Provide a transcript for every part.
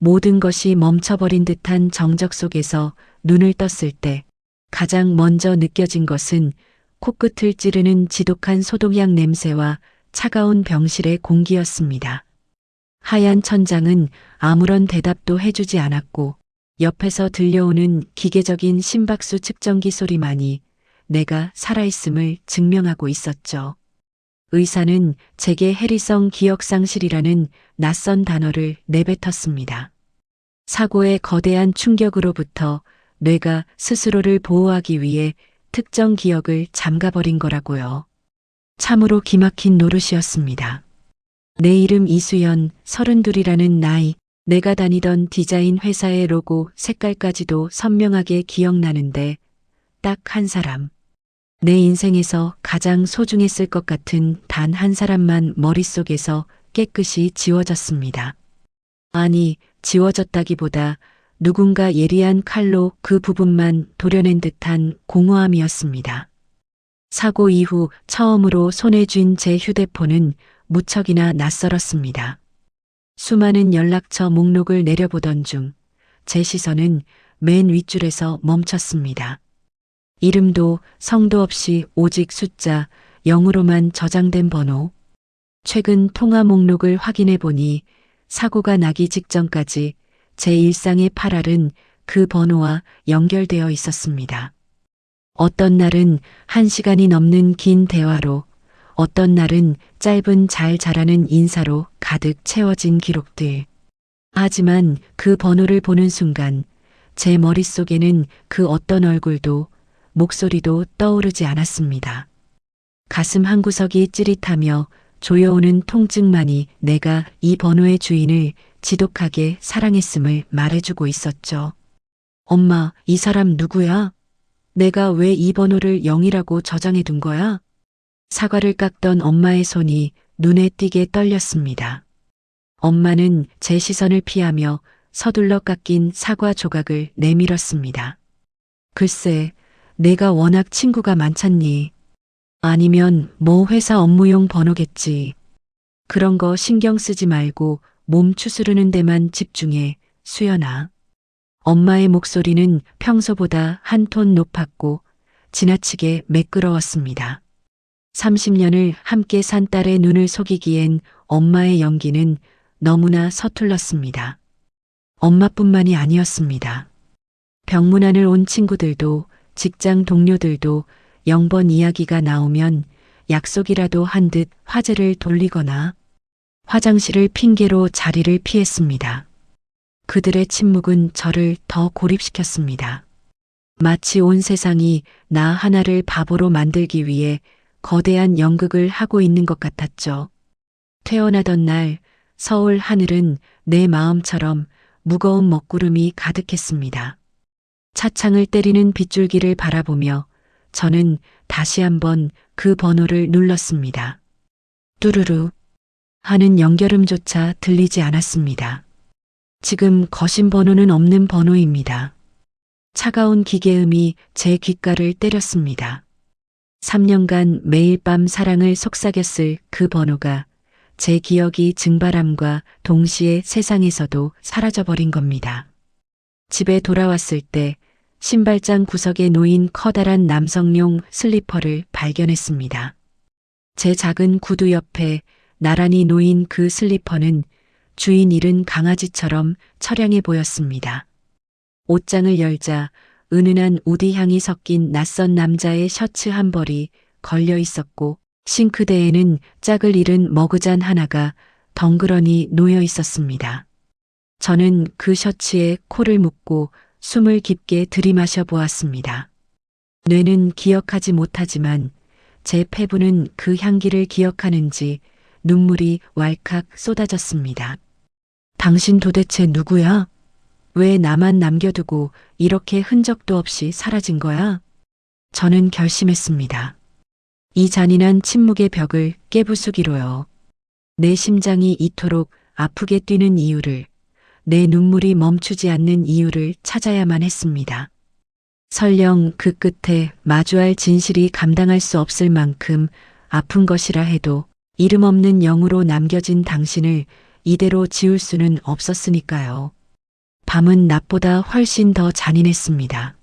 모든 것이 멈춰버린 듯한 정적 속에서 눈을 떴을 때 가장 먼저 느껴진 것은 코끝을 찌르는 지독한 소독약 냄새와 차가운 병실의 공기였습니다. 하얀 천장은 아무런 대답도 해주지 않았고 옆에서 들려오는 기계적인 심박수 측정기 소리만이 내가 살아있음을 증명하고 있었죠. 의사는 제게 해리성 기억상실이라는 낯선 단어를 내뱉었습니다. 사고의 거대한 충격으로부터 뇌가 스스로를 보호하기 위해 특정 기억을 잠가버린 거라고요. 참으로 기막힌 노릇이었습니다. 내 이름 이수연, 32이라는 나이, 내가 다니던 디자인 회사의 로고 색깔까지도 선명하게 기억나는데 딱 한 사람. 내 인생에서 가장 소중했을 것 같은 단 한 사람만 머릿속에서 깨끗이 지워졌습니다. 아니, 지워졌다기보다 누군가 예리한 칼로 그 부분만 도려낸 듯한 공허함이었습니다. 사고 이후 처음으로 손에 쥔 제 휴대폰은 무척이나 낯설었습니다. 수많은 연락처 목록을 내려보던 중 제 시선은 맨 윗줄에서 멈췄습니다. 이름도 성도 없이 오직 숫자 0으로만 저장된 번호. 최근 통화 목록을 확인해 보니 사고가 나기 직전까지 제 일상의 8알은 그 번호와 연결되어 있었습니다. 어떤 날은 1시간이 넘는 긴 대화로, 어떤 날은 짧은 잘 자라는 인사로 가득 채워진 기록들. 하지만 그 번호를 보는 순간 제 머릿속에는 그 어떤 얼굴도 목소리도 떠오르지 않았습니다. 가슴 한구석이 찌릿하며 조여오는 통증만이 내가 이 번호의 주인을 지독하게 사랑했음을 말해주고 있었죠. 엄마, 이 사람 누구야? 내가 왜 이 번호를 0이라고 저장해 둔 거야? 사과를 깎던 엄마의 손이 눈에 띄게 떨렸습니다. 엄마는 제 시선을 피하며 서둘러 깎인 사과 조각을 내밀었습니다. 글쎄, 내가 워낙 친구가 많잖니. 아니면 뭐 회사 업무용 번호겠지. 그런 거 신경 쓰지 말고 몸 추스르는 데만 집중해, 수연아. 엄마의 목소리는 평소보다 한 톤 높았고 지나치게 매끄러웠습니다. 30년을 함께 산 딸의 눈을 속이기엔 엄마의 연기는 너무나 서툴렀습니다. 엄마뿐만이 아니었습니다. 병문안을 온 친구들도 직장 동료들도 0번 이야기가 나오면 약속이라도 한 듯 화제를 돌리거나 화장실을 핑계로 자리를 피했습니다. 그들의 침묵은 저를 더 고립시켰습니다. 마치 온 세상이 나 하나를 바보로 만들기 위해 거대한 연극을 하고 있는 것 같았죠. 태어나던 날 서울 하늘은 내 마음처럼 무거운 먹구름이 가득했습니다. 차창을 때리는 빗줄기를 바라보며 저는 다시 한번 그 번호를 눌렀습니다. 뚜루루 하는 연결음조차 들리지 않았습니다. 지금 거신 번호는 없는 번호입니다. 차가운 기계음이 제 귓가를 때렸습니다. 3년간 매일 밤 사랑을 속삭였을 그 번호가 제 기억이 증발함과 동시에 세상에서도 사라져버린 겁니다. 집에 돌아왔을 때 신발장 구석에 놓인 커다란 남성용 슬리퍼를 발견했습니다. 제 작은 구두 옆에 나란히 놓인 그 슬리퍼는 주인 잃은 강아지처럼 처량해 보였습니다. 옷장을 열자 은은한 우디 향이 섞인 낯선 남자의 셔츠 한 벌이 걸려 있었고 싱크대에는 짝을 잃은 머그잔 하나가 덩그러니 놓여 있었습니다. 저는 그 셔츠에 코를 묶고 숨을 깊게 들이마셔 보았습니다. 뇌는 기억하지 못하지만 제 폐부는 그 향기를 기억하는지 눈물이 왈칵 쏟아졌습니다. 당신 도대체 누구야? 왜 나만 남겨두고 이렇게 흔적도 없이 사라진 거야? 저는 결심했습니다. 이 잔인한 침묵의 벽을 깨부수기로요. 내 심장이 이토록 아프게 뛰는 이유를, 내 눈물이 멈추지 않는 이유를 찾아야만 했습니다. 설령 그 끝에 마주할 진실이 감당할 수 없을 만큼 아픈 것이라 해도 이름 없는 영으로 남겨진 당신을 이대로 지울 수는 없었으니까요. 밤은 낮보다 훨씬 더 잔인했습니다.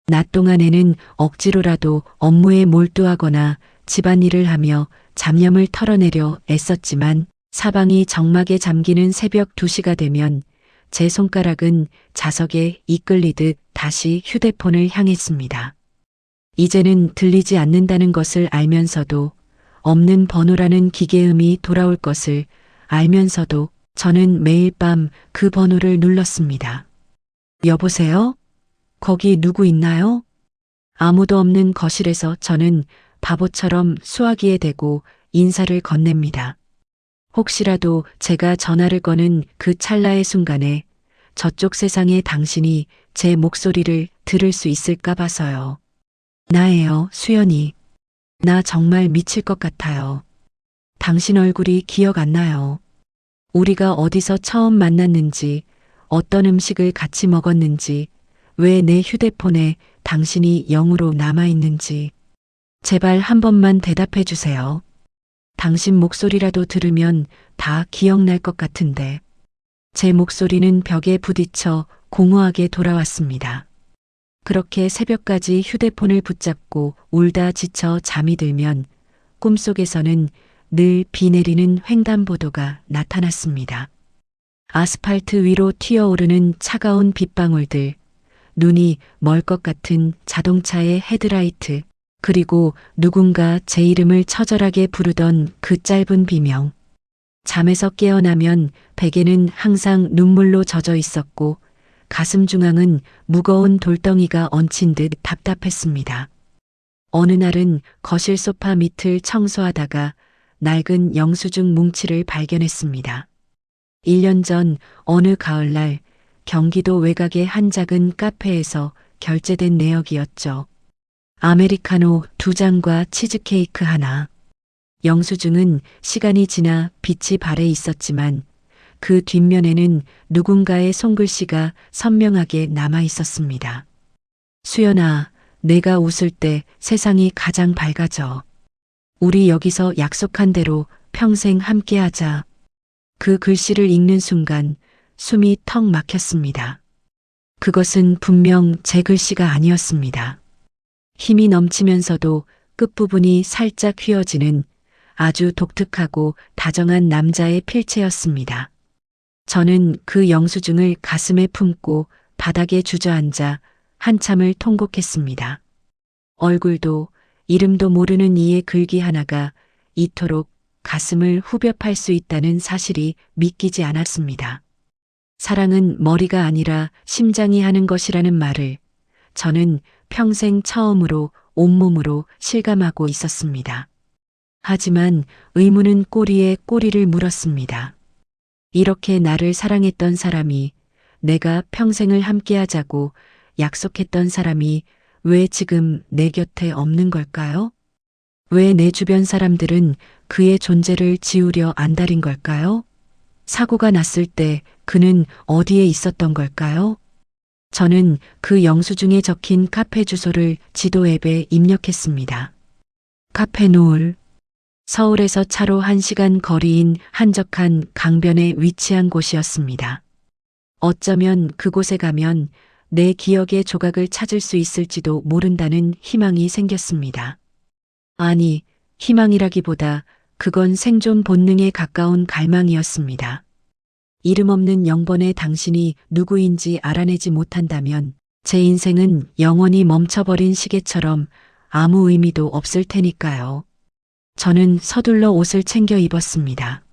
낮 동안에는 억지로라도 업무에 몰두하거나 집안일을 하며 잡념을 털어내려 애썼지만 사방이 적막에 잠기는 새벽 2시가 되면 제 손가락은 자석에 이끌리듯 다시 휴대폰을 향했습니다. 이제는 들리지 않는다는 것을 알면서도 없는 번호라는 기계음이 돌아올 것을 알면서도 저는 매일 밤 그 번호를 눌렀습니다. 여보세요? 거기 누구 있나요? 아무도 없는 거실에서 저는 바보처럼 수화기에 대고 인사를 건넵니다. 혹시라도 제가 전화를 거는 그 찰나의 순간에 저쪽 세상의 당신이 제 목소리를 들을 수 있을까 봐서요. 나예요, 수연이. 나 정말 미칠 것 같아요. 당신 얼굴이 기억 안 나요. 우리가 어디서 처음 만났는지, 어떤 음식을 같이 먹었는지, 왜 내 휴대폰에 당신이 0으로 남아있는지. 제발 한 번만 대답해 주세요. 당신 목소리라도 들으면 다 기억날 것 같은데. 제 목소리는 벽에 부딪혀 공허하게 돌아왔습니다. 그렇게 새벽까지 휴대폰을 붙잡고 울다 지쳐 잠이 들면 꿈속에서는 늘 비 내리는 횡단보도가 나타났습니다. 아스팔트 위로 튀어오르는 차가운 빗방울들, 눈이 멀 것 같은 자동차의 헤드라이트, 그리고 누군가 제 이름을 처절하게 부르던 그 짧은 비명. 잠에서 깨어나면 베개는 항상 눈물로 젖어 있었고 가슴 중앙은 무거운 돌덩이가 얹힌 듯 답답했습니다. 어느 날은 거실 소파 밑을 청소하다가 낡은 영수증 뭉치를 발견했습니다. 1년 전 어느 가을날 경기도 외곽의 한 작은 카페에서 결제된 내역이었죠. 아메리카노 2잔과 치즈케이크 하나. 영수증은 시간이 지나 빛이 발해 있었지만 그 뒷면에는 누군가의 손글씨가 선명하게 남아 있었습니다. 수연아, 내가 웃을 때 세상이 가장 밝아져. 우리 여기서 약속한 대로 평생 함께하자. 그 글씨를 읽는 순간 숨이 턱 막혔습니다. 그것은 분명 제 글씨가 아니었습니다. 힘이 넘치면서도 끝부분이 살짝 휘어지는 아주 독특하고 다정한 남자의 필체였습니다. 저는 그 영수증을 가슴에 품고 바닥에 주저앉아 한참을 통곡했습니다. 얼굴도 이름도 모르는 이의 글귀 하나가 이토록 가슴을 후벼 팔 수 있다는 사실이 믿기지 않았습니다. 사랑은 머리가 아니라 심장이 하는 것이라는 말을 저는 평생 처음으로 온몸으로 실감하고 있었습니다. 하지만 의문은 꼬리에 꼬리를 물었습니다. 이렇게 나를 사랑했던 사람이, 내가 평생을 함께하자고 약속했던 사람이 왜 지금 내 곁에 없는 걸까요? 왜 내 주변 사람들은 그의 존재를 지우려 안달인 걸까요? 사고가 났을 때 그는 어디에 있었던 걸까요? 저는 그 영수증에 적힌 카페 주소를 지도 앱에 입력했습니다. 카페 노을. 서울에서 차로 1시간 거리인 한적한 강변에 위치한 곳이었습니다. 어쩌면 그곳에 가면 내 기억의 조각을 찾을 수 있을지도 모른다는 희망이 생겼습니다. 아니, 희망이라기보다 그건 생존 본능에 가까운 갈망이었습니다. 이름 없는 영번의 당신이 누구인지 알아내지 못한다면 제 인생은 영원히 멈춰버린 시계처럼 아무 의미도 없을 테니까요. 저는 서둘러 옷을 챙겨 입었습니다.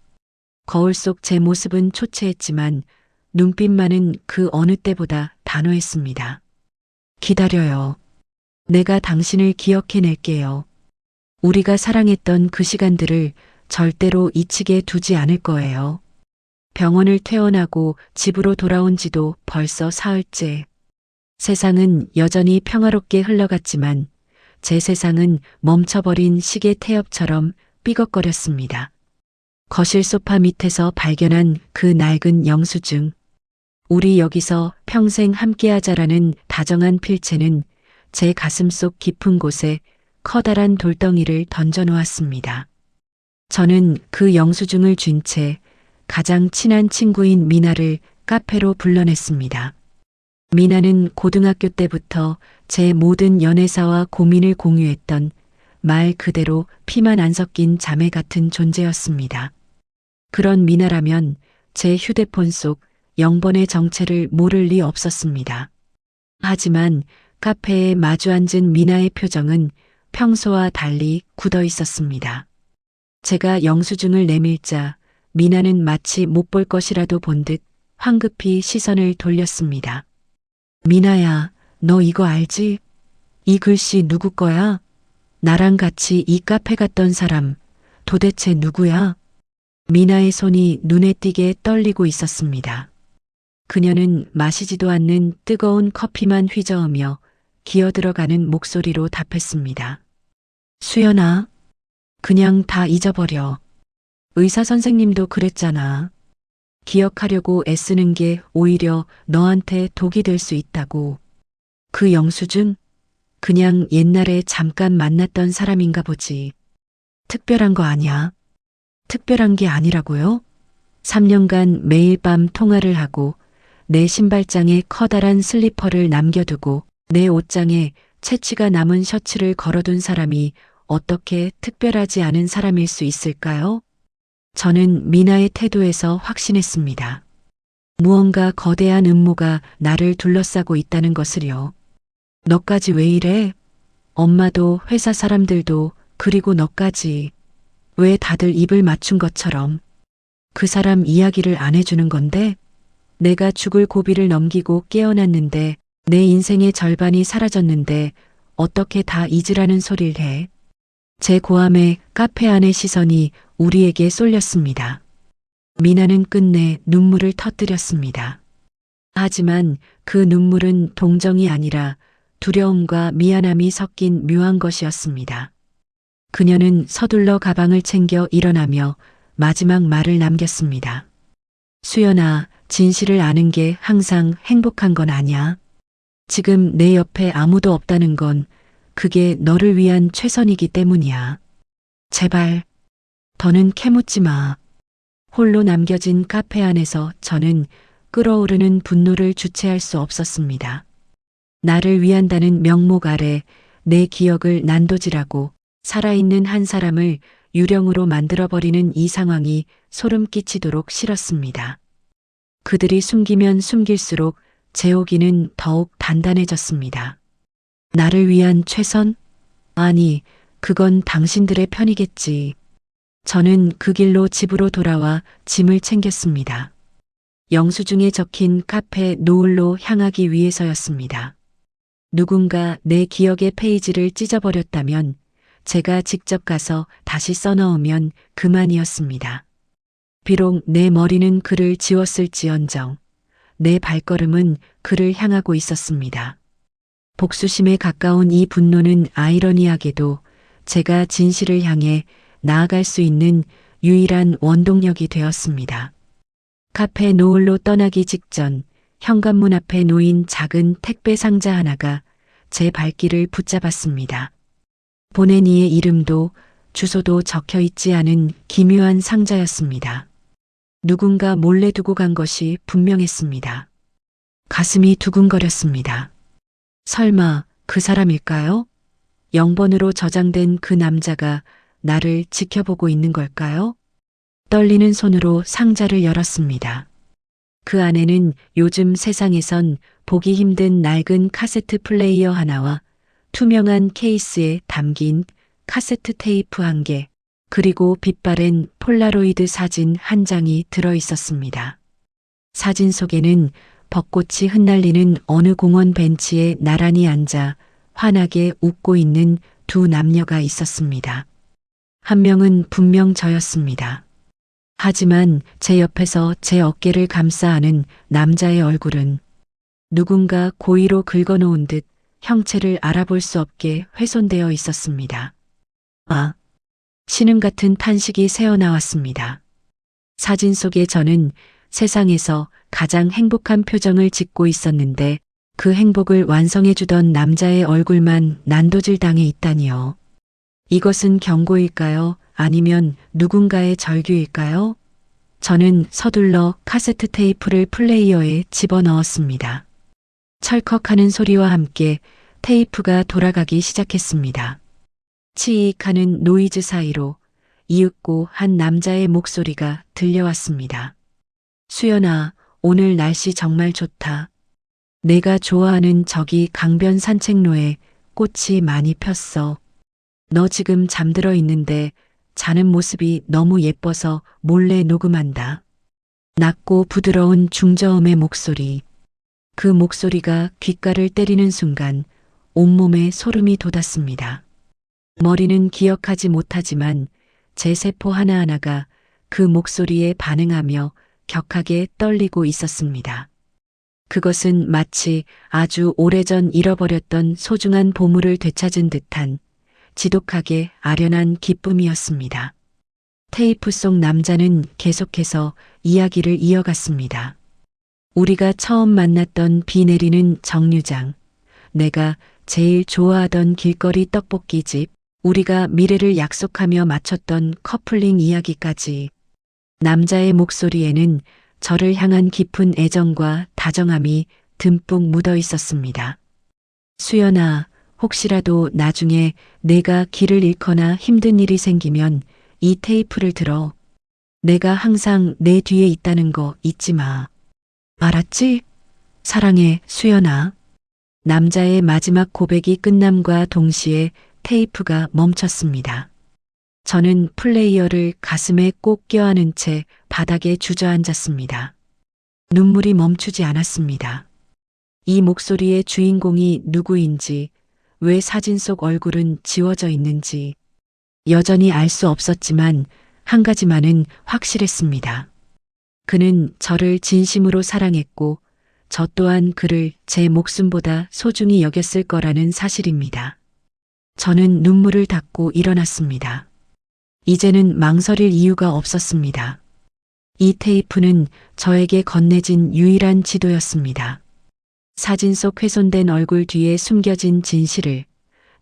거울 속 제 모습은 초췌했지만 눈빛만은 그 어느 때보다 단호했습니다. 기다려요. 내가 당신을 기억해낼게요. 우리가 사랑했던 그 시간들을 절대로 잊히게 두지 않을 거예요. 병원을 퇴원하고 집으로 돌아온 지도 벌써 사흘째. 세상은 여전히 평화롭게 흘러갔지만 제 세상은 멈춰버린 시계 태엽처럼 삐걱거렸습니다. 거실 소파 밑에서 발견한 그 낡은 영수증. 우리 여기서 평생 함께하자라는 다정한 필체는 제 가슴속 깊은 곳에 커다란 돌덩이를 던져놓았습니다. 저는 그 영수증을 쥔 채 가장 친한 친구인 미나를 카페로 불러냈습니다. 미나는 고등학교 때부터 제 모든 연애사와 고민을 공유했던 말 그대로 피만 안 섞인 자매 같은 존재였습니다. 그런 미나라면 제 휴대폰 속 0번의 정체를 모를 리 없었습니다. 하지만 카페에 마주 앉은 미나의 표정은 평소와 달리 굳어 있었습니다. 제가 영수증을 내밀자 미나는 마치 못 볼 것이라도 본 듯 황급히 시선을 돌렸습니다. 미나야, 너 이거 알지? 이 글씨 누구 거야? 나랑 같이 이 카페 갔던 사람 도대체 누구야? 미나의 손이 눈에 띄게 떨리고 있었습니다. 그녀는 마시지도 않는 뜨거운 커피만 휘저으며 기어들어가는 목소리로 답했습니다. 수연아, 그냥 다 잊어버려. 의사 선생님도 그랬잖아. 기억하려고 애쓰는 게 오히려 너한테 독이 될 수 있다고. 그 영수증? 그냥 옛날에 잠깐 만났던 사람인가 보지. 특별한 거 아니야. 특별한 게 아니라고요? 3년간 매일 밤 통화를 하고 내 신발장에 커다란 슬리퍼를 남겨두고 내 옷장에 채취가 남은 셔츠를 걸어둔 사람이 어떻게 특별하지 않은 사람일 수 있을까요? 저는 미나의 태도에서 확신했습니다. 무언가 거대한 음모가 나를 둘러싸고 있다는 것을요. 너까지 왜 이래? 엄마도 회사 사람들도 그리고 너까지. 왜 다들 입을 맞춘 것처럼. 그 사람 이야기를 안 해주는 건데? 내가 죽을 고비를 넘기고 깨어났는데 내 인생의 절반이 사라졌는데 어떻게 다 잊으라는 소리를 해. 제 고함에 카페 안의 시선이 우리에게 쏠렸습니다. 미나는 끝내 눈물을 터뜨렸습니다. 하지만 그 눈물은 동정이 아니라 두려움과 미안함이 섞인 묘한 것이었습니다. 그녀는 서둘러 가방을 챙겨 일어나며 마지막 말을 남겼습니다. 수연아, 진실을 아는 게 항상 행복한 건 아니야. 지금 내 옆에 아무도 없다는 건 그게 너를 위한 최선이기 때문이야. 제발, 더는 캐묻지 마. 홀로 남겨진 카페 안에서 저는 끓어오르는 분노를 주체할 수 없었습니다. 나를 위한다는 명목 아래 내 기억을 난도질하고 살아있는 한 사람을 유령으로 만들어버리는 이 상황이 소름 끼치도록 싫었습니다. 그들이 숨기면 숨길수록 제 오기는 더욱 단단해졌습니다. 나를 위한 최선? 아니, 그건 당신들의 편이겠지. 저는 그 길로 집으로 돌아와 짐을 챙겼습니다. 영수증에 적힌 카페 노을로 향하기 위해서였습니다. 누군가 내 기억의 페이지를 찢어버렸다면 제가 직접 가서 다시 써넣으면 그만이었습니다. 비록 내 머리는 그를 지웠을지언정 내 발걸음은 그를 향하고 있었습니다. 복수심에 가까운 이 분노는 아이러니하게도 제가 진실을 향해 나아갈 수 있는 유일한 원동력이 되었습니다. 카페 노을로 떠나기 직전 현관문 앞에 놓인 작은 택배 상자 하나가 제 발길을 붙잡았습니다. 보낸 이의 이름도 주소도 적혀 있지 않은 기묘한 상자였습니다. 누군가 몰래 두고 간 것이 분명했습니다. 가슴이 두근거렸습니다. 설마 그 사람일까요? 0번으로 저장된 그 남자가 나를 지켜보고 있는 걸까요? 떨리는 손으로 상자를 열었습니다. 그 안에는 요즘 세상에선 보기 힘든 낡은 카세트 플레이어 하나와 투명한 케이스에 담긴 카세트 테이프 1개, 그리고 빛바랜 폴라로이드 사진 1장이 들어 있었습니다. 사진 속에는 벚꽃이 흩날리는 어느 공원 벤치에 나란히 앉아 환하게 웃고 있는 두 남녀가 있었습니다. 한 명은 분명 저였습니다. 하지만 제 옆에서 제 어깨를 감싸 안은 남자의 얼굴은 누군가 고의로 긁어놓은 듯 형체를 알아볼 수 없게 훼손되어 있었습니다. 아, 신음 같은 탄식이 새어나왔습니다. 사진 속의 저는 세상에서 가장 행복한 표정을 짓고 있었는데 그 행복을 완성해주던 남자의 얼굴만 난도질 당해 있다니요. 이것은 경고일까요? 아니면 누군가의 절규일까요? 저는 서둘러 카세트 테이프를 플레이어에 집어넣었습니다. 철컥하는 소리와 함께 테이프가 돌아가기 시작했습니다. 치익하는 노이즈 사이로 이윽고 한 남자의 목소리가 들려왔습니다. 수연아, 오늘 날씨 정말 좋다. 내가 좋아하는 저기 강변 산책로에 꽃이 많이 폈어. 너 지금 잠들어 있는데 자는 모습이 너무 예뻐서 몰래 녹음한다. 낮고 부드러운 중저음의 목소리. 그 목소리가 귓가를 때리는 순간 온몸에 소름이 돋았습니다. 머리는 기억하지 못하지만 제 세포 하나하나가 그 목소리에 반응하며 격하게 떨리고 있었습니다. 그것은 마치 아주 오래전 잃어버렸던 소중한 보물을 되찾은 듯한 지독하게 아련한 기쁨이었습니다. 테이프 속 남자는 계속해서 이야기를 이어갔습니다. 우리가 처음 만났던 비 내리는 정류장, 내가 제일 좋아하던 길거리 떡볶이집, 우리가 미래를 약속하며 마쳤던 커플링 이야기까지. 남자의 목소리에는 저를 향한 깊은 애정과 다정함이 듬뿍 묻어 있었습니다. 수연아, 혹시라도 나중에 내가 길을 잃거나 힘든 일이 생기면 이 테이프를 들어. 내가 항상 내 뒤에 있다는 거 잊지 마. 알았지? 사랑해, 수연아. 남자의 마지막 고백이 끝남과 동시에 테이프가 멈췄습니다. 저는 플레이어를 가슴에 꼭 껴안은 채 바닥에 주저앉았습니다. 눈물이 멈추지 않았습니다. 이 목소리의 주인공이 누구인지, 왜 사진 속 얼굴은 지워져 있는지 여전히 알 수 없었지만 한 가지만은 확실했습니다. 그는 저를 진심으로 사랑했고 저 또한 그를 제 목숨보다 소중히 여겼을 거라는 사실입니다. 저는 눈물을 닦고 일어났습니다. 이제는 망설일 이유가 없었습니다. 이 테이프는 저에게 건네진 유일한 지도였습니다. 사진 속 훼손된 얼굴 뒤에 숨겨진 진실을,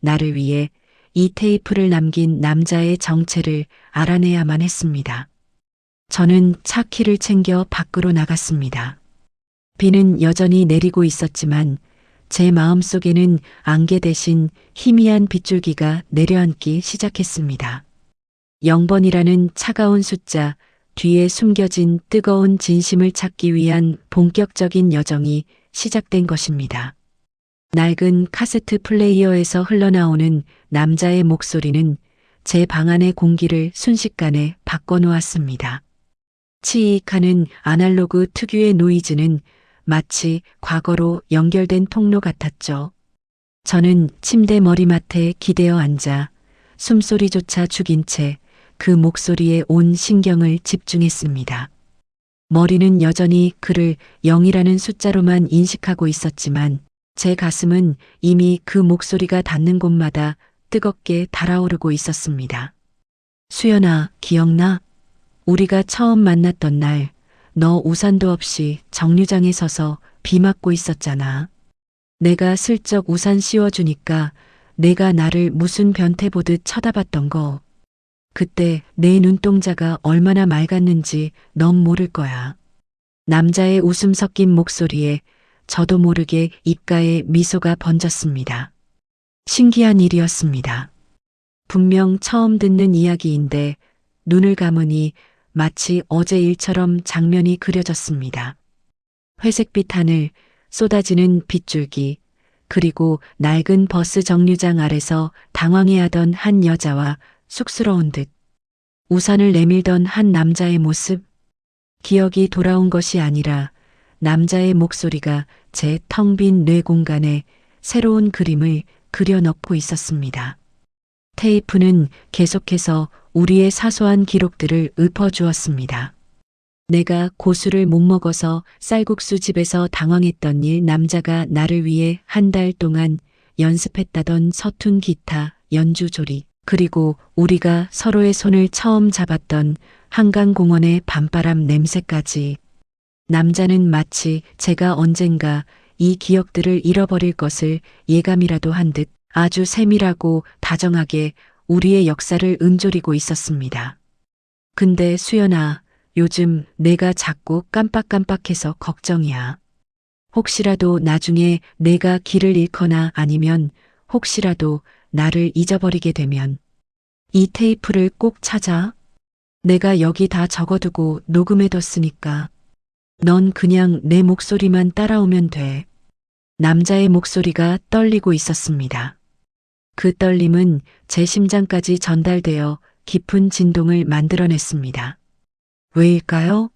나를 위해 이 테이프를 남긴 남자의 정체를 알아내야만 했습니다. 저는 차 키를 챙겨 밖으로 나갔습니다. 비는 여전히 내리고 있었지만 제 마음속에는 안개 대신 희미한 빗줄기가 내려앉기 시작했습니다. 0번이라는 차가운 숫자, 뒤에 숨겨진 뜨거운 진심을 찾기 위한 본격적인 여정이 시작된 것입니다. 낡은 카세트 플레이어에서 흘러나오는 남자의 목소리는 제 방 안의 공기를 순식간에 바꿔놓았습니다. 치익하는 아날로그 특유의 노이즈는 마치 과거로 연결된 통로 같았죠. 저는 침대 머리맡에 기대어 앉아 숨소리조차 죽인 채 그 목소리에 온 신경을 집중했습니다. 머리는 여전히 그를 0이라는 숫자로만 인식하고 있었지만 제 가슴은 이미 그 목소리가 닿는 곳마다 뜨겁게 달아오르고 있었습니다. 수연아, 기억나? 우리가 처음 만났던 날, 너 우산도 없이 정류장에 서서 비 맞고 있었잖아. 내가 슬쩍 우산 씌워주니까 내가 나를 무슨 변태 보듯 쳐다봤던 거. 그때 내 눈동자가 얼마나 맑았는지 넌 모를 거야. 남자의 웃음 섞인 목소리에 저도 모르게 입가에 미소가 번졌습니다. 신기한 일이었습니다. 분명 처음 듣는 이야기인데 눈을 감으니 마치 어제 일처럼 장면이 그려졌습니다. 회색빛 하늘, 쏟아지는 빗줄기, 그리고 낡은 버스 정류장 아래서 당황해하던 한 여자와 쑥스러운 듯 우산을 내밀던 한 남자의 모습. 기억이 돌아온 것이 아니라 남자의 목소리가 제 텅 빈 뇌 공간에 새로운 그림을 그려넣고 있었습니다. 테이프는 계속해서 우리의 사소한 기록들을 읊어주었습니다. 내가 고수를 못 먹어서 쌀국수 집에서 당황했던 일, 남자가 나를 위해 한 달 동안 연습했다던 서툰 기타 연주 조리, 그리고 우리가 서로의 손을 처음 잡았던 한강공원의 밤바람 냄새까지. 남자는 마치 제가 언젠가 이 기억들을 잃어버릴 것을 예감이라도 한 듯 아주 세밀하고 다정하게 우리의 역사를 음조리고 있었습니다. 근데 수연아, 요즘 내가 자꾸 깜빡깜빡해서 걱정이야. 혹시라도 나중에 내가 길을 잃거나 아니면 혹시라도 나를 잊어버리게 되면 이 테이프를 꼭 찾아. 내가 여기 다 적어두고 녹음해뒀으니까 넌 그냥 내 목소리만 따라오면 돼. 남자의 목소리가 떨리고 있었습니다. 그 떨림은 제 심장까지 전달되어 깊은 진동을 만들어냈습니다. 왜일까요?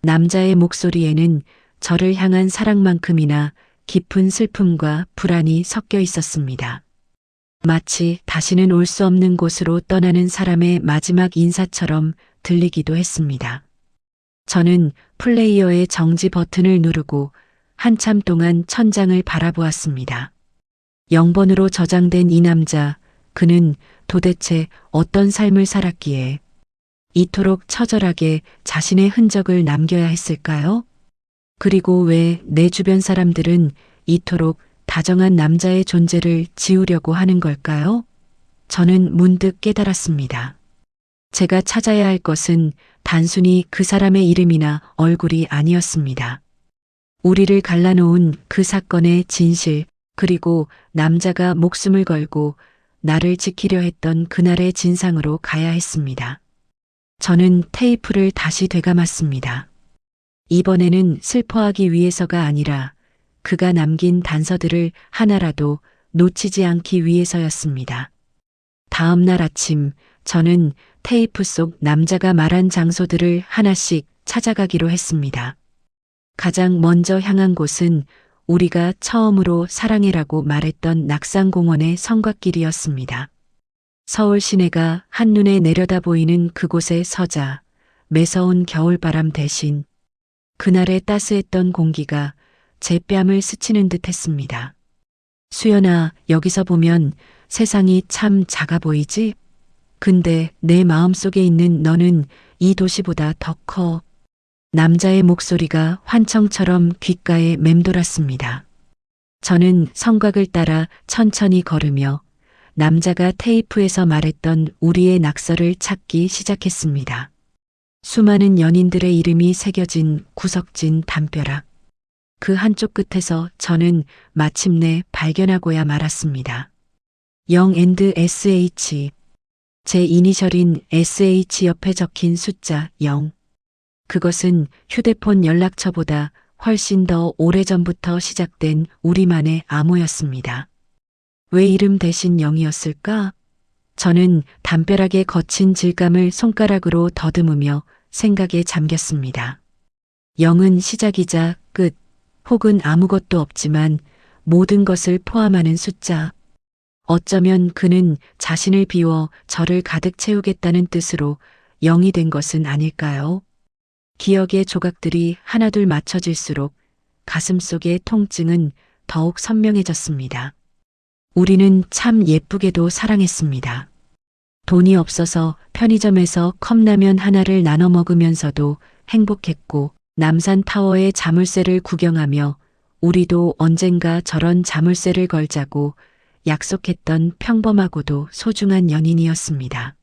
남자의 목소리에는 저를 향한 사랑만큼이나 깊은 슬픔과 불안이 섞여 있었습니다. 마치 다시는 올 수 없는 곳으로 떠나는 사람의 마지막 인사처럼 들리기도 했습니다. 저는 플레이어의 정지 버튼을 누르고 한참 동안 천장을 바라보았습니다. 0번으로 저장된 이 남자, 그는 도대체 어떤 삶을 살았기에 이토록 처절하게 자신의 흔적을 남겨야 했을까요? 그리고 왜 내 주변 사람들은 이토록 다정한 남자의 존재를 지우려고 하는 걸까요? 저는 문득 깨달았습니다. 제가 찾아야 할 것은 단순히 그 사람의 이름이나 얼굴이 아니었습니다. 우리를 갈라놓은 그 사건의 진실, 그리고 남자가 목숨을 걸고 나를 지키려 했던 그날의 진상으로 가야 했습니다. 저는 테이프를 다시 되감았습니다. 이번에는 슬퍼하기 위해서가 아니라 그가 남긴 단서들을 하나라도 놓치지 않기 위해서였습니다. 다음 날 아침, 저는 테이프 속 남자가 말한 장소들을 하나씩 찾아가기로 했습니다. 가장 먼저 향한 곳은 우리가 처음으로 사랑해라고 말했던 낙산공원의 성곽길이었습니다. 서울 시내가 한눈에 내려다 보이는 그곳에 서자 매서운 겨울바람 대신 그날의 따스했던 공기가 제 뺨을 스치는 듯 했습니다. 수연아, 여기서 보면 세상이 참 작아 보이지? 근데 내 마음속에 있는 너는 이 도시보다 더 커. 남자의 목소리가 환청처럼 귓가에 맴돌았습니다. 저는 성곽을 따라 천천히 걸으며 남자가 테이프에서 말했던 우리의 낙서를 찾기 시작했습니다. 수많은 연인들의 이름이 새겨진 구석진 담벼락. 그 한쪽 끝에서 저는 마침내 발견하고야 말았습니다. 영&SH. 제 이니셜인 SH 옆에 적힌 숫자 0. 그것은 휴대폰 연락처보다 훨씬 더 오래전부터 시작된 우리만의 암호였습니다. 왜 이름 대신 0이었을까? 저는 담벼락의 거친 질감을 손가락으로 더듬으며 생각에 잠겼습니다. 0은 시작이자 끝, 혹은 아무것도 없지만 모든 것을 포함하는 숫자. 어쩌면 그는 자신을 비워 저를 가득 채우겠다는 뜻으로 0이 된 것은 아닐까요? 기억의 조각들이 하나둘 맞춰질수록 가슴속의 통증은 더욱 선명해졌습니다. 우리는 참 예쁘게도 사랑했습니다. 돈이 없어서 편의점에서 컵라면 하나를 나눠 먹으면서도 행복했고 남산타워의 자물쇠를 구경하며 우리도 언젠가 저런 자물쇠를 걸자고 약속했던 평범하고도 소중한 연인이었습니다.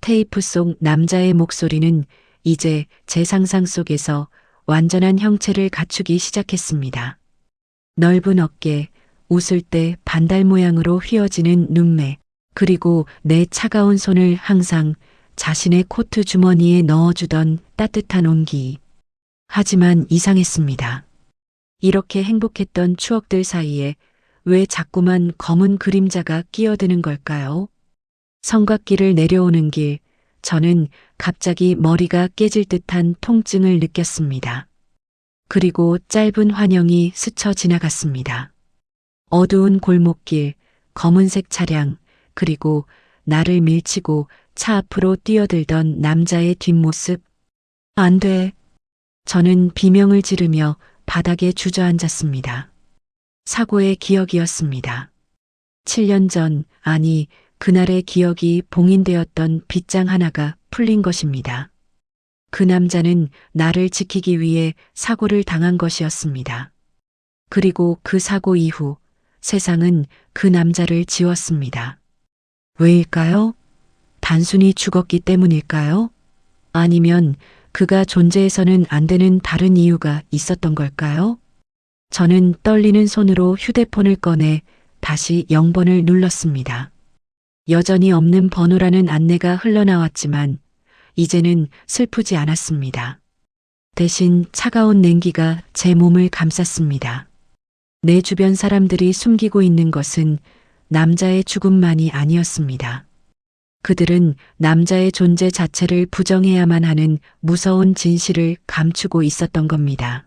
테이프 속 남자의 목소리는 이제 제 상상 속에서 완전한 형체를 갖추기 시작했습니다. 넓은 어깨, 웃을 때 반달 모양으로 휘어지는 눈매, 그리고 내 차가운 손을 항상 자신의 코트 주머니에 넣어주던 따뜻한 온기. 하지만 이상했습니다. 이렇게 행복했던 추억들 사이에 왜 자꾸만 검은 그림자가 끼어드는 걸까요? 성곽길을 내려오는 길, 저는 갑자기 머리가 깨질 듯한 통증을 느꼈습니다. 그리고 짧은 환영이 스쳐 지나갔습니다. 어두운 골목길, 검은색 차량, 그리고 나를 밀치고 차 앞으로 뛰어들던 남자의 뒷모습. 안 돼. 저는 비명을 지르며 바닥에 주저앉았습니다. 사고의 기억이었습니다. 7년 전, 아니, 그날의 기억이 봉인되었던 빗장 하나가 풀린 것입니다. 그 남자는 나를 지키기 위해 사고를 당한 것이었습니다. 그리고 그 사고 이후 세상은 그 남자를 지웠습니다. 왜일까요? 단순히 죽었기 때문일까요? 아니면 그가 존재해서는 안 되는 다른 이유가 있었던 걸까요? 저는 떨리는 손으로 휴대폰을 꺼내 다시 0번을 눌렀습니다. 여전히 없는 번호라는 안내가 흘러나왔지만 이제는 슬프지 않았습니다. 대신 차가운 냉기가 제 몸을 감쌌습니다. 내 주변 사람들이 숨기고 있는 것은 남자의 죽음만이 아니었습니다. 그들은 남자의 존재 자체를 부정해야만 하는 무서운 진실을 감추고 있었던 겁니다.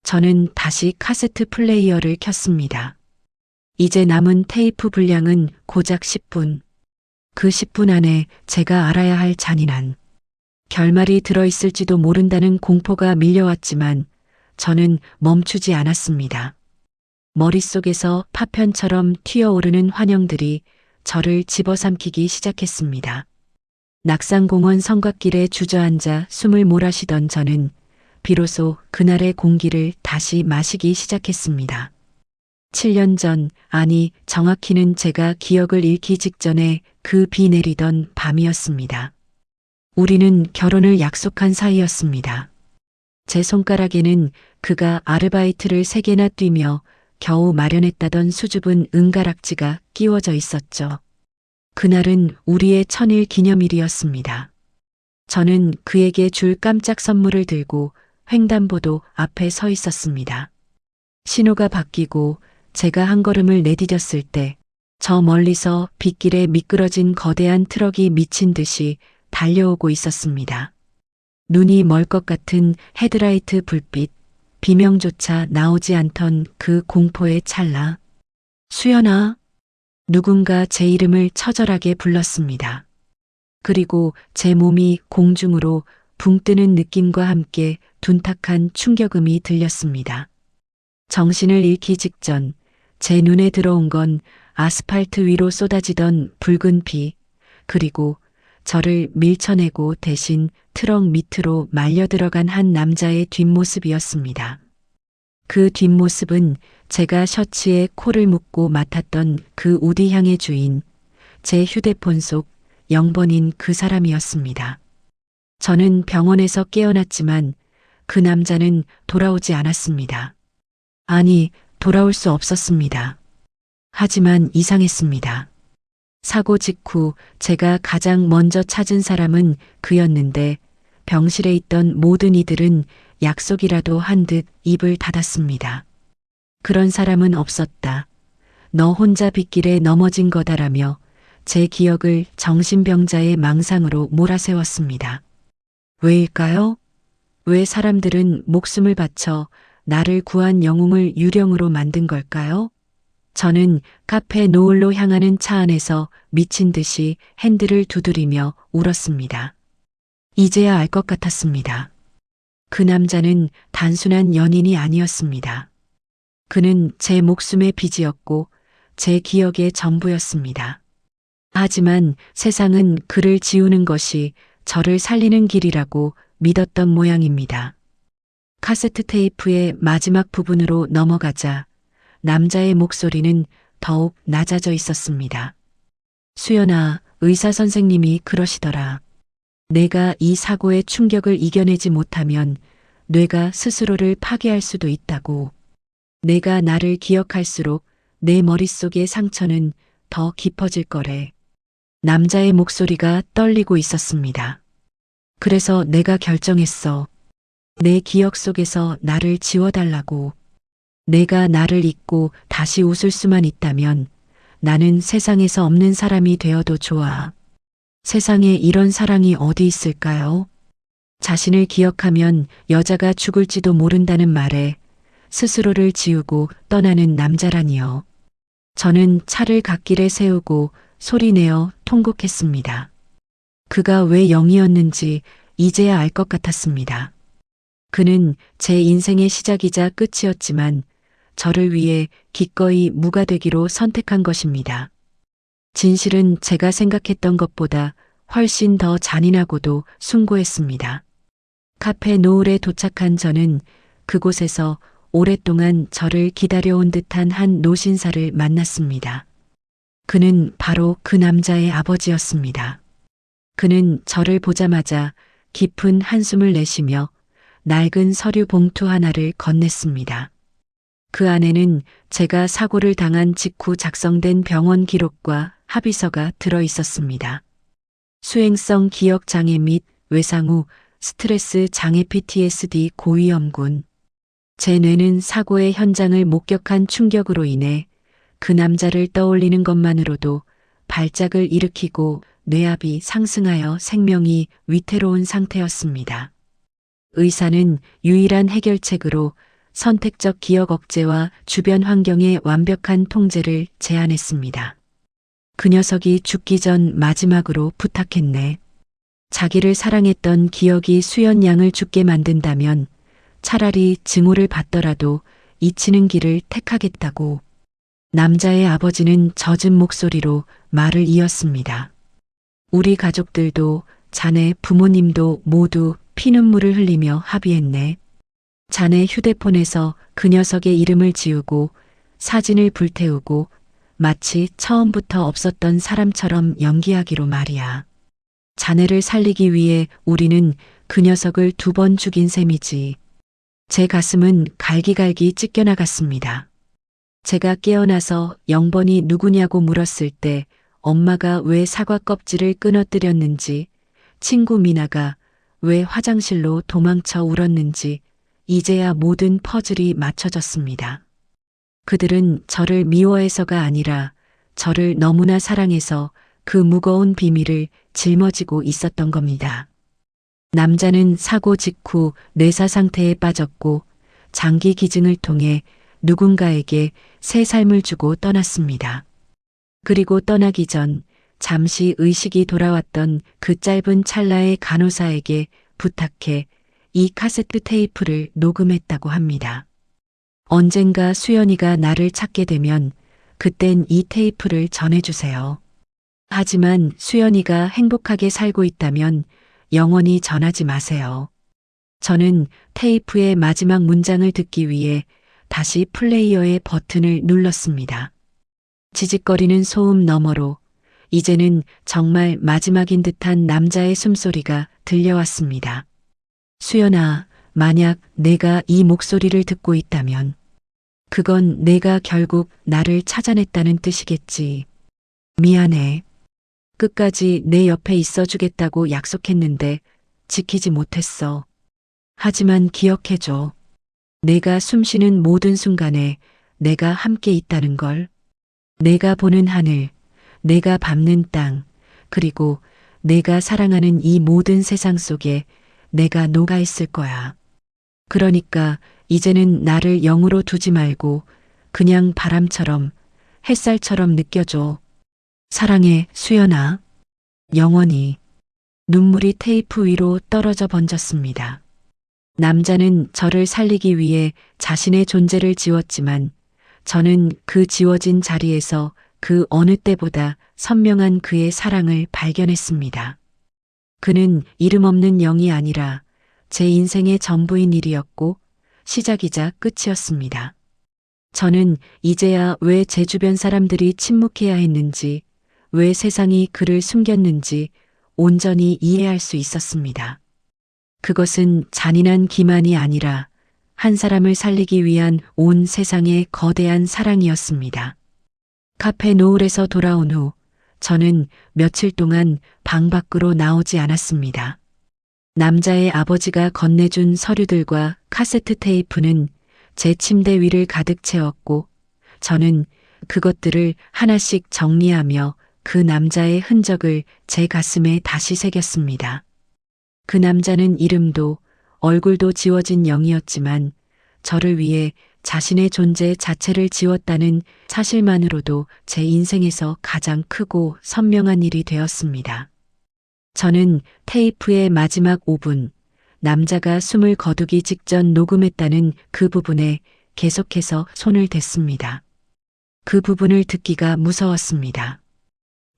저는 다시 카세트 플레이어를 켰습니다. 이제 남은 테이프 분량은 고작 10분. 그 10분 안에 제가 알아야 할 잔인한 결말이 들어있을지도 모른다는 공포가 밀려왔지만 저는 멈추지 않았습니다. 머릿속에서 파편처럼 튀어오르는 환영들이 저를 집어삼키기 시작했습니다. 낙산공원 성곽길에 주저앉아 숨을 몰아쉬던 저는 비로소 그날의 공기를 다시 마시기 시작했습니다. 7년 전, 아니 정확히는 제가 기억을 잃기 직전에 그 비 내리던 밤이었습니다. 우리는 결혼을 약속한 사이였습니다. 제 손가락에는 그가 아르바이트를 3개나 뛰며 겨우 마련했다던 수줍은 은가락지가 끼워져 있었죠. 그날은 우리의 천일 기념일이었습니다. 저는 그에게 줄 깜짝 선물을 들고 횡단보도 앞에 서 있었습니다. 신호가 바뀌고 제가 한 걸음을 내디뎠을 때 저 멀리서 빗길에 미끄러진 거대한 트럭이 미친 듯이 달려오고 있었습니다. 눈이 멀 것 같은 헤드라이트 불빛, 비명조차 나오지 않던 그 공포의 찰나. 수연아. 누군가 제 이름을 처절하게 불렀습니다. 그리고 제 몸이 공중으로 붕 뜨는 느낌과 함께 둔탁한 충격음이 들렸습니다. 정신을 잃기 직전 제 눈에 들어온 건 아스팔트 위로 쏟아지던 붉은 비, 그리고 저를 밀쳐내고 대신 트럭 밑으로 말려 들어간 한 남자의 뒷모습이었습니다. 그 뒷모습은 제가 셔츠에 코를 묶고 맡았던 그 우디향의 주인, 제 휴대폰 속 0번인 그 사람이었습니다. 저는 병원에서 깨어났지만 그 남자는 돌아오지 않았습니다. 아니, 돌아올 수 없었습니다. 하지만 이상했습니다. 사고 직후 제가 가장 먼저 찾은 사람은 그였는데 병실에 있던 모든 이들은 약속이라도 한 듯 입을 닫았습니다. 그런 사람은 없었다. 너 혼자 빗길에 넘어진 거다라며 제 기억을 정신병자의 망상으로 몰아세웠습니다. 왜일까요? 왜 사람들은 목숨을 바쳐 나를 구한 영웅을 유령으로 만든 걸까요? 저는 카페 노을로 향하는 차 안에서 미친 듯이 핸들을 두드리며 울었습니다. 이제야 알 것 같았습니다. 그 남자는 단순한 연인이 아니었습니다. 그는 제 목숨의 빚이었고 제 기억의 전부였습니다. 하지만 세상은 그를 지우는 것이 저를 살리는 길이라고 믿었던 모양입니다. 카세트 테이프의 마지막 부분으로 넘어가자 남자의 목소리는 더욱 낮아져 있었습니다. 수연아, 의사 선생님이 그러시더라. 내가 이 사고의 충격을 이겨내지 못하면 뇌가 스스로를 파괴할 수도 있다고. 내가 나를 기억할수록 내 머릿속의 상처는 더 깊어질 거래. 남자의 목소리가 떨리고 있었습니다. 그래서 내가 결정했어. 내 기억 속에서 나를 지워달라고. 내가 나를 잊고 다시 웃을 수만 있다면 나는 세상에서 없는 사람이 되어도 좋아. 세상에 이런 사랑이 어디 있을까요? 자신을 기억하면 여자가 죽을지도 모른다는 말에 스스로를 지우고 떠나는 남자라니요. 저는 차를 갓길에 세우고 소리내어 통곡했습니다. 그가 왜 0이었는지 이제야 알 것 같았습니다. 그는 제 인생의 시작이자 끝이었지만 저를 위해 기꺼이 무가 되기로 선택한 것입니다. 진실은 제가 생각했던 것보다 훨씬 더 잔인하고도 숭고했습니다. 카페 노을에 도착한 저는 그곳에서 오랫동안 저를 기다려온 듯한 한 노신사를 만났습니다. 그는 바로 그 남자의 아버지였습니다. 그는 저를 보자마자 깊은 한숨을 내쉬며 낡은 서류 봉투 하나를 건넸습니다. 그 안에는 제가 사고를 당한 직후 작성된 병원 기록과 합의서가 들어 있었습니다. 수행성 기억 장애 및 외상 후 스트레스 장애 PTSD 고위험군. 제 뇌는 사고의 현장을 목격한 충격으로 인해 그 남자를 떠올리는 것만으로도 발작을 일으키고 뇌압이 상승하여 생명이 위태로운 상태였습니다. 의사는 유일한 해결책으로 선택적 기억 억제와 주변 환경의 완벽한 통제를 제안했습니다. 그 녀석이 죽기 전 마지막으로 부탁했네. 자기를 사랑했던 기억이 수연 양을 죽게 만든다면 차라리 증오를 받더라도 잊히는 길을 택하겠다고. 남자의 아버지는 젖은 목소리로 말을 이었습니다. 우리 가족들도 자네 부모님도 모두 피눈물을 흘리며 합의했네. 자네 휴대폰에서 그 녀석의 이름을 지우고 사진을 불태우고 마치 처음부터 없었던 사람처럼 연기하기로 말이야. 자네를 살리기 위해 우리는 그 녀석을 2번 죽인 셈이지. 제 가슴은 갈기갈기 찢겨나갔습니다. 제가 깨어나서 영번이 누구냐고 물었을 때 엄마가 왜 사과 껍질을 끊어뜨렸는지, 친구 미나가 왜 화장실로 도망쳐 울었는지 이제야 모든 퍼즐이 맞춰졌습니다. 그들은 저를 미워해서가 아니라 저를 너무나 사랑해서 그 무거운 비밀을 짊어지고 있었던 겁니다. 남자는 사고 직후 뇌사 상태에 빠졌고 장기 기증을 통해 누군가에게 새 삶을 주고 떠났습니다. 그리고 떠나기 전 잠시 의식이 돌아왔던 그 짧은 찰나의 간호사에게 부탁해 이 카세트 테이프를 녹음했다고 합니다. 언젠가 수연이가 나를 찾게 되면 그땐 이 테이프를 전해주세요. 하지만 수연이가 행복하게 살고 있다면 영원히 전하지 마세요. 저는 테이프의 마지막 문장을 듣기 위해 다시 플레이어의 버튼을 눌렀습니다. 지직거리는 소음 너머로 이제는 정말 마지막인 듯한 남자의 숨소리가 들려왔습니다. 수연아, 만약 내가 이 목소리를 듣고 있다면 그건 내가 결국 나를 찾아냈다는 뜻이겠지. 미안해. 끝까지 내 옆에 있어주겠다고 약속했는데 지키지 못했어. 하지만 기억해줘. 내가 숨쉬는 모든 순간에 내가 함께 있다는 걸. 내가 보는 하늘, 내가 밟는 땅, 그리고 내가 사랑하는 이 모든 세상 속에 내가 녹아 있을 거야. 그러니까 이제는 나를 0으로 두지 말고 그냥 바람처럼, 햇살처럼 느껴줘. 사랑해, 수연아. 영원히. 눈물이 테이프 위로 떨어져 번졌습니다. 남자는 저를 살리기 위해 자신의 존재를 지웠지만 저는 그 지워진 자리에서 그 어느 때보다 선명한 그의 사랑을 발견했습니다. 그는 이름 없는 영이 아니라 제 인생의 전부인 일이었고 시작이자 끝이었습니다. 저는 이제야 왜 제 주변 사람들이 침묵해야 했는지, 왜 세상이 그를 숨겼는지 온전히 이해할 수 있었습니다. 그것은 잔인한 기만이 아니라 한 사람을 살리기 위한 온 세상의 거대한 사랑이었습니다. 카페 노을에서 돌아온 후 저는 며칠 동안 방 밖으로 나오지 않았습니다. 남자의 아버지가 건네준 서류들과 카세트 테이프는 제 침대 위를 가득 채웠고 저는 그것들을 하나씩 정리하며 그 남자의 흔적을 제 가슴에 다시 새겼습니다. 그 남자는 이름도 얼굴도 지워진 영이었지만 저를 위해 자신의 존재 자체를 지웠다는 사실만으로도 제 인생에서 가장 크고 선명한 일이 되었습니다. 저는 테이프의 마지막 5분, 남자가 숨을 거두기 직전 녹음했다는 그 부분에 계속해서 손을 댔습니다. 그 부분을 듣기가 무서웠습니다.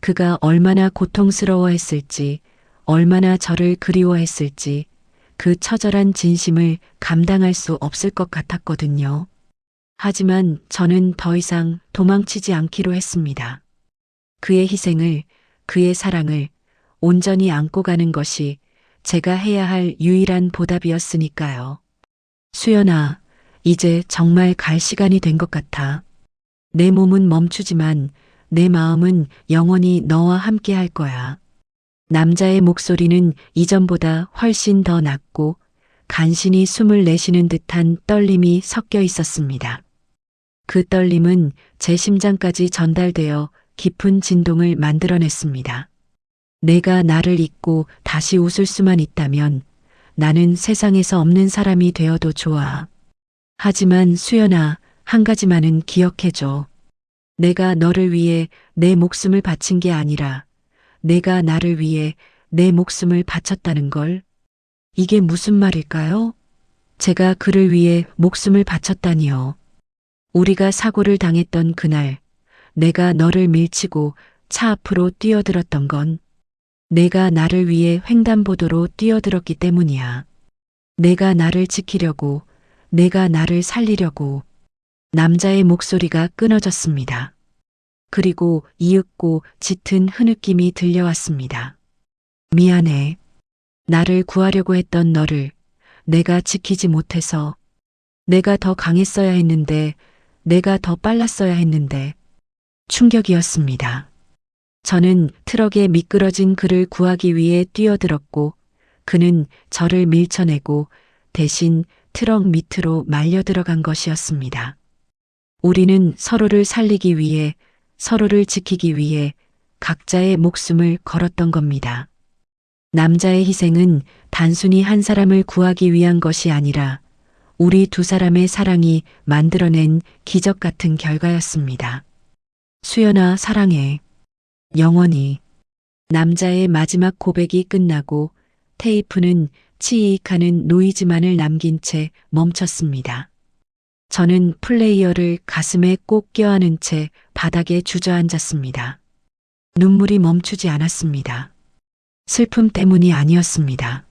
그가 얼마나 고통스러워했을지, 얼마나 저를 그리워했을지, 그 처절한 진심을 감당할 수 없을 것 같았거든요. 하지만 저는 더 이상 도망치지 않기로 했습니다. 그의 희생을, 그의 사랑을 온전히 안고 가는 것이 제가 해야 할 유일한 보답이었으니까요. 수연아, 이제 정말 갈 시간이 된 것 같아. 내 몸은 멈추지만 내 마음은 영원히 너와 함께 할 거야. 남자의 목소리는 이전보다 훨씬 더 낮고 간신히 숨을 내쉬는 듯한 떨림이 섞여 있었습니다. 그 떨림은 제 심장까지 전달되어 깊은 진동을 만들어냈습니다. 내가 나를 잊고 다시 웃을 수만 있다면 나는 세상에서 없는 사람이 되어도 좋아. 하지만 수연아, 한 가지만은 기억해줘. 내가 너를 위해 내 목숨을 바친 게 아니라 내가 나를 위해 내 목숨을 바쳤다는 걸. 이게 무슨 말일까요? 제가 그를 위해 목숨을 바쳤다니요. 우리가 사고를 당했던 그날, 내가 너를 밀치고 차 앞으로 뛰어들었던 건 내가 나를 위해 횡단보도로 뛰어들었기 때문이야. 내가 나를 지키려고, 내가 나를 살리려고. 남자의 목소리가 끊어졌습니다. 그리고 이윽고 짙은 흐느낌이 들려왔습니다. 미안해. 나를 구하려고 했던 너를 내가 지키지 못해서. 내가 더 강했어야 했는데, 내가 더 빨랐어야 했는데. 충격이었습니다. 저는 트럭에 미끄러진 그를 구하기 위해 뛰어들었고 그는 저를 밀쳐내고 대신 트럭 밑으로 말려 들어간 것이었습니다. 우리는 서로를 살리기 위해, 서로를 지키기 위해 각자의 목숨을 걸었던 겁니다. 남자의 희생은 단순히 한 사람을 구하기 위한 것이 아니라 우리 두 사람의 사랑이 만들어낸 기적 같은 결과였습니다. 수연아, 사랑해. 영원히. 남자의 마지막 고백이 끝나고 테이프는 치익하는 노이즈만을 남긴 채 멈췄습니다. 저는 플레이어를 가슴에 꼭 껴안은 채 바닥에 주저앉았습니다. 눈물이 멈추지 않았습니다. 슬픔 때문이 아니었습니다.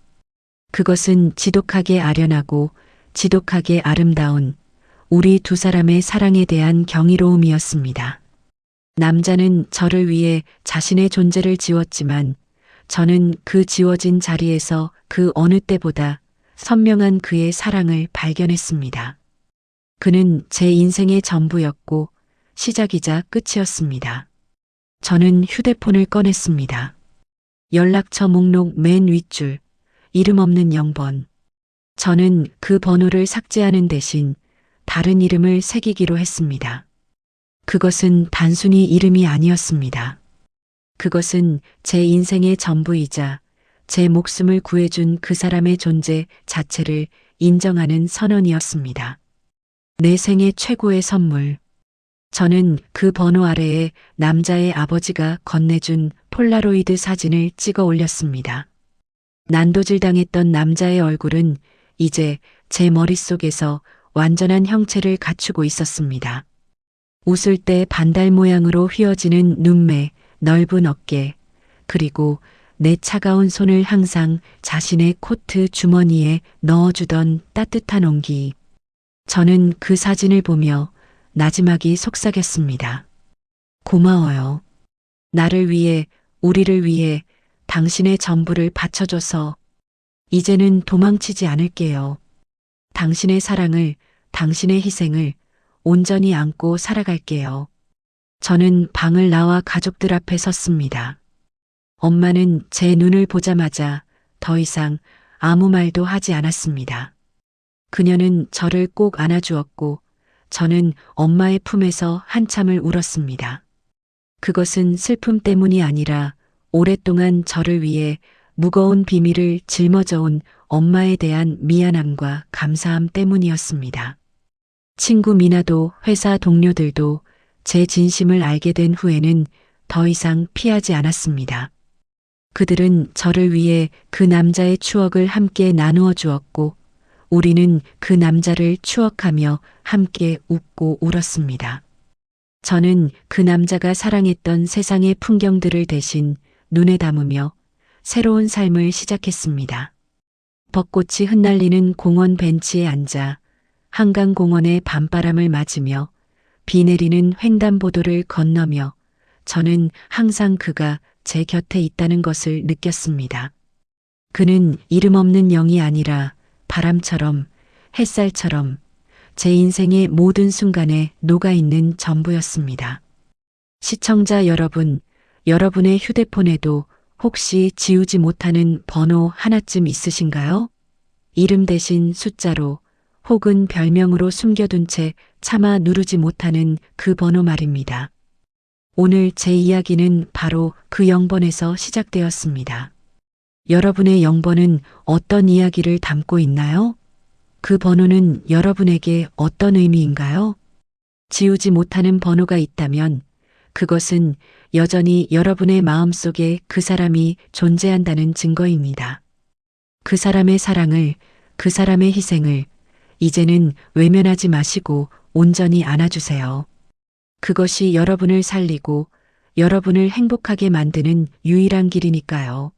그것은 지독하게 아련하고 지독하게 아름다운 우리 두 사람의 사랑에 대한 경이로움이었습니다. 남자는 저를 위해 자신의 존재를 지웠지만 저는 그 지워진 자리에서 그 어느 때보다 선명한 그의 사랑을 발견했습니다. 그는 제 인생의 전부였고 시작이자 끝이었습니다. 저는 휴대폰을 꺼냈습니다. 연락처 목록 맨 윗줄, 이름 없는 0번. 저는 그 번호를 삭제하는 대신 다른 이름을 새기기로 했습니다. 그것은 단순히 이름이 아니었습니다. 그것은 제 인생의 전부이자 제 목숨을 구해준 그 사람의 존재 자체를 인정하는 선언이었습니다. 내 생애 최고의 선물. 저는 그 번호 아래에 남자의 아버지가 건네준 폴라로이드 사진을 찍어 올렸습니다. 난도질당했던 남자의 얼굴은 이제 제 머릿속에서 완전한 형체를 갖추고 있었습니다. 웃을 때 반달 모양으로 휘어지는 눈매, 넓은 어깨, 그리고 내 차가운 손을 항상 자신의 코트 주머니에 넣어주던 따뜻한 온기. 저는 그 사진을 보며 나지막이 속삭였습니다. 고마워요. 나를 위해, 우리를 위해 당신의 전부를 바쳐줘서. 이제는 도망치지 않을게요. 당신의 사랑을, 당신의 희생을 온전히 안고 살아갈게요. 저는 방을 나와 가족들 앞에 섰습니다. 엄마는 제 눈을 보자마자 더 이상 아무 말도 하지 않았습니다. 그녀는 저를 꼭 안아주었고 저는 엄마의 품에서 한참을 울었습니다. 그것은 슬픔 때문이 아니라 오랫동안 저를 위해 무거운 비밀을 짊어져온 엄마에 대한 미안함과 감사함 때문이었습니다. 친구 미나도 회사 동료들도 제 진심을 알게 된 후에는 더 이상 피하지 않았습니다. 그들은 저를 위해 그 남자의 추억을 함께 나누어 주었고 우리는 그 남자를 추억하며 함께 웃고 울었습니다. 저는 그 남자가 사랑했던 세상의 풍경들을 대신 눈에 담으며 새로운 삶을 시작했습니다. 벚꽃이 흩날리는 공원 벤치에 앉아 한강공원의 밤바람을 맞으며 비 내리는 횡단보도를 건너며 저는 항상 그가 제 곁에 있다는 것을 느꼈습니다. 그는 이름 없는 영이 아니라 바람처럼, 햇살처럼 제 인생의 모든 순간에 녹아있는 전부였습니다. 시청자 여러분, 여러분의 휴대폰에도 혹시 지우지 못하는 번호 하나쯤 있으신가요? 이름 대신 숫자로 혹은 별명으로 숨겨둔 채 차마 누르지 못하는 그 번호 말입니다. 오늘 제 이야기는 바로 그 0번에서 시작되었습니다. 여러분의 0번은 어떤 이야기를 담고 있나요? 그 번호는 여러분에게 어떤 의미인가요? 지우지 못하는 번호가 있다면 그것은 여전히 여러분의 마음속에 그 사람이 존재한다는 증거입니다. 그 사람의 사랑을, 그 사람의 희생을 이제는 외면하지 마시고 온전히 안아주세요. 그것이 여러분을 살리고 여러분을 행복하게 만드는 유일한 길이니까요.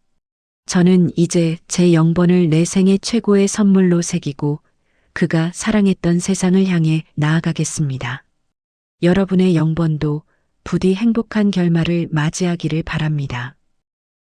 저는 이제 제 0번을 내 생애 최고의 선물로 새기고 그가 사랑했던 세상을 향해 나아가겠습니다. 여러분의 0번도 부디 행복한 결말을 맞이하기를 바랍니다.